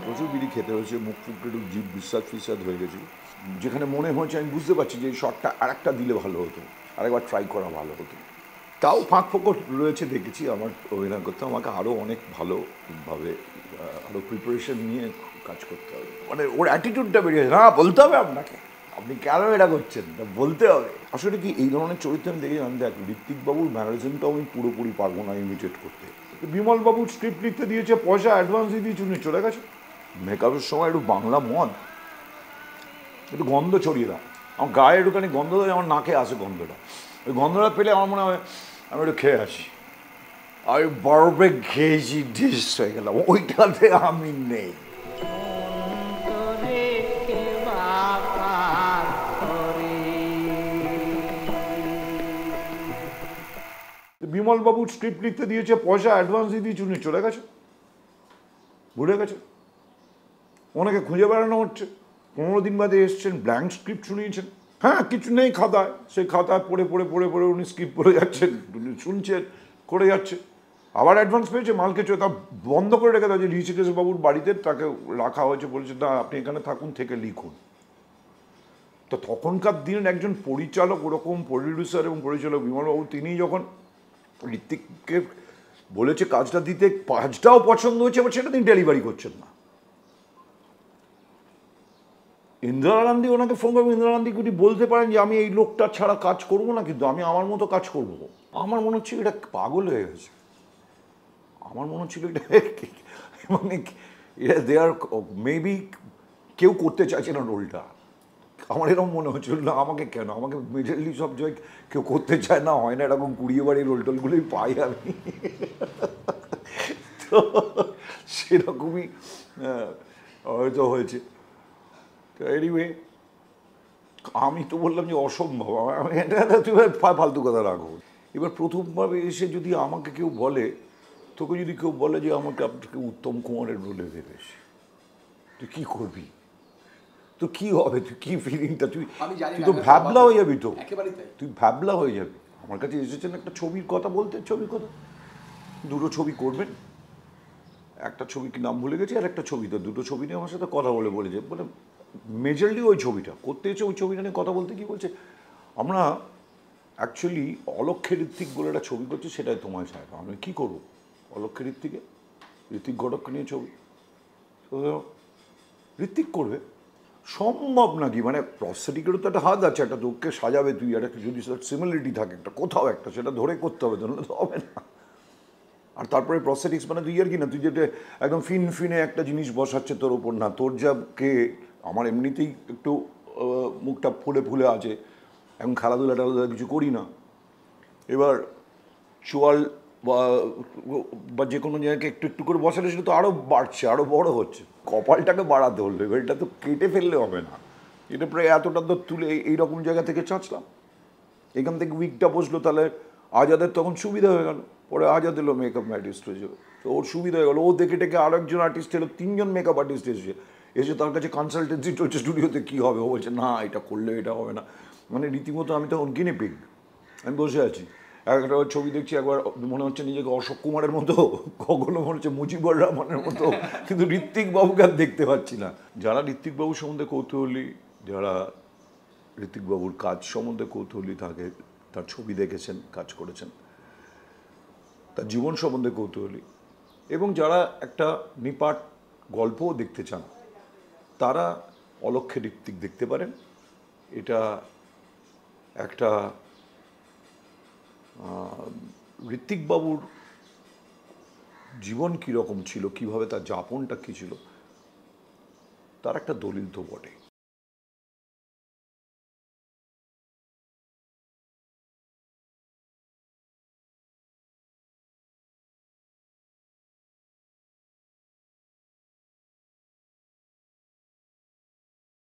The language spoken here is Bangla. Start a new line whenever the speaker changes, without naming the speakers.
প্রচুর বিড়ি খেতে হয়েছে, মুখ ফুক একটু জিভ বিস্বাদ ফিস্বাদ হয়ে গেছে, যেখানে মনে হয়েছে আমি বুঝতে পারছি যে এই শটটা আরেকটা দিলে ভালো হতো, আরেকবার ট্রাই করা ভালো হতো। তাও ফাঁক ফোকর রয়েছে দেখেছি আমার অভিনয় করতে, আমাকে আরও অনেক ভালোভাবে আরও প্রিপারেশন নিয়ে কাজ করতে হবে। মানে ওর অ্যাটিটিউডটা বেরিয়েছে, না বলতে হবে আপনাকে, আপনি কেন এটা করছেন, বলতে হবে। আসলে কি এই ধরনের চরিত্র আমি দেখি, আমি দেখ ঋত্বিকবাবুর ম্যানারিজমটাও আমি পুরোপুরি পারবো না ইমিটেট করতে। বিমলবাবু স্ক্রিপ্ট লিখতে দিয়েছে, পয়সা অ্যাডভান্স দিয়ে দিয়েছে, উনি চলে গেছে। মেকআপের সময় একটু বাংলা মদ, একটু গন্ধ ছড়িয়ে দাও, আমার গায়ে একটুখানি গন্ধ দেয়, আমার নাকে আসে গন্ধটা, ওই গন্ধটা পেলে আমার মনে হয় আমি একটু খেয়ে আসি, আমি বরফে খেয়েছি, ডিস হয়ে গেলাম, ওইটাতে আমি নেই। বিমলবাবু স্ক্রিপ্ট লিখতে দিয়েছে, পয়সা অ্যাডভান্স দিয়ে দিয়েছে, উনি চলে গেছে, ভুলে গেছে, ওনাকে খুঁজে বেড়ানো হচ্ছে। 15 দিন বাদে এসছেন, ব্ল্যাঙ্ক স্ক্রিপ্ট শুনিয়েছেন, হ্যাঁ কিছু নেই খাতায়, সেই খাতায় পড়ে পড়ে পড়ে পড়ে উনি স্ক্রিপ্ট পড়ে যাচ্ছেন, উনি শুনছেন, করে যাচ্ছে, আবার অ্যাডভান্স পেয়েছে, মাল কিছু তা বন্ধ করে রেখে দেওয়া যে ঋষিকেশ বাবুর বাড়িতে তাকে রাখা হয়েছে, বলেছে না আপনি এখানে থাকুন, থেকে লিখুন। তো তখনকার দিনের একজন পরিচালক, ওরকম প্রডিউসার এবং পরিচালক বিমলবাবু, তিনি যখন ঋত্বিককে বলেছে কাজটা দিতে, কাজটাও পছন্দ হয়েছে, এবার সেটা তিনি ডেলিভারি করছেন না। ইন্দিরা গান্ধী ওনাকে ফোন করবেন, ইন্দিরা গান্ধী যদি বলতে পারেন যে আমি এই লোকটা ছাড়া কাজ করবো না, কিন্তু আমি আমার মতো কাজ করবো, আমার মনে হচ্ছে এটা পাগল হয়ে গেছে, আমার মনে হচ্ছিল এটা মানে দে আর মেবি কেউ করতে চাইছে না রোলটা, আমার এরকম মনে হচ্ছিল না, আমাকে কেন, আমাকে মেজরলি সব জায়গায় কেউ করতে চায় না, হয় না এরকম 20 বারের রোল টোলগুলোই পাই আমি। তো সেরকমই হয়তো হয়েছে। তো এনিওয়ে আমি তো বললাম যে অসম্ভব, এটা তুমি ফালতু কথা রাখো। এবার প্রথমবার এসে যদি আমাকে কেউ বলে, তোকে যদি কেউ বলে যে আমাকে আপনাকে উত্তম কুমারের রোলে ভেবেছে, তুই কী করবি, তো কি হবে, তুই কি ফিলিংটা, তুই তো ভ্যাবলা হয়ে যাবি, তো তুই ভ্যাবলা হয়ে যাবি। আমার কাছে এসেছেন একটা ছবির কথা বলতে, ছবির কথা, দুটো ছবি করবেন, একটা ছবি কি নাম ভুলে গেছি, আর একটা ছবি, তো দুটো ছবি নিয়ে আমার সাথে কথা বলেছে, মানে মেজরলি ওই ছবিটা করতে এসে ওই ছবিটা নিয়ে কথা বলতে, কি বলছে, আমরা অ্যাকচুয়ালি অলক্ষ্যে ঋত্বিক বলে একটা ছবি করছি, সেটাই তোমায় চাই, আমি কী করবো, অলক্ষ্যে ঋত্বিক ঘটককে নিয়ে ছবি, ঋত্বিক করবে, সম্ভব নাকি, মানে প্রস্থেটিকেরও তো একটা হাত আছে, একটা লোককে সাজাবে, তুই একটা যদি সিমিলারিটি থাকে একটা কোথাও একটা, সেটা ধরে করতে হবে, ধরলে তো হবে না। আর তারপরে প্রস্থেটিক্স মানে তুই আর কি না, তুই যেটা একদম ফিনে একটা জিনিস বসাচ্ছে তোর ওপর, না তোর যাকে, আমার এমনিতেই একটু মুখটা ফুলে ফুলে আছে, এখন খেলাধুলা কিছু করি না, এবার চোয়াল বা যে কোনো জায়গাকে একটু একটু করে বসালে সেটা তো আরও বাড়ছে, আরও বড় হচ্ছে, কপালটাকে বাড়াতে হলো, এবার এটা তো কেটে ফেললে হবে না, এটা প্রায় এতটা তো তুলে এইরকম জায়গা থেকে চাঁচলাম, এখান থেকে উইকটা বসলো, তাহলে আজাদের তখন সুবিধা হয়ে গেল, পরে আজাদ এলো মেকআপ আর্টিস্ট হয়ে যাবে, তো ওর সুবিধা হয়ে গেলো, ও দেখে টেকে আরও একজন আর্টিস্ট এলো, 3জন মেকআপ আর্টিস্ট এসে তার কাছে কনসালটেন্সি চলছে স্টুডিওতে, কী হবে, ও বলছে না এটা করলে এটা হবে না, মানে রীতিমতো আমি তখন কিনে পিক, আমি বসে আছি, একটা ছবি দেখছি, একবার মনে হচ্ছে নিজেকে অশোক কুমারের মতো, কখনো মনে হচ্ছে মুজিবুর রহমানের মতো, কিন্তু ঋত্বিক বাবুকে আর দেখতে পাচ্ছি না। যারা ঋত্বিক বাবুর সম্বন্ধে কৌতূহলী, যারা ঋত্বিক বাবুর কাজ সম্বন্ধে কৌতূহলী থাকে, তার ছবি দেখেছেন, কাজ করেছেন, তার জীবন সম্বন্ধে কৌতূহলী, এবং যারা একটা নিপাট গল্পও দেখতে চান, তারা অলক্ষ্যে ঋত্বিক দেখতে পারেন। এটা একটা ঋত্বিক বাবুর জীবন কীরকম ছিল, কীভাবে তার যাপনটা কী ছিল, তার একটা দলিল তো বটে।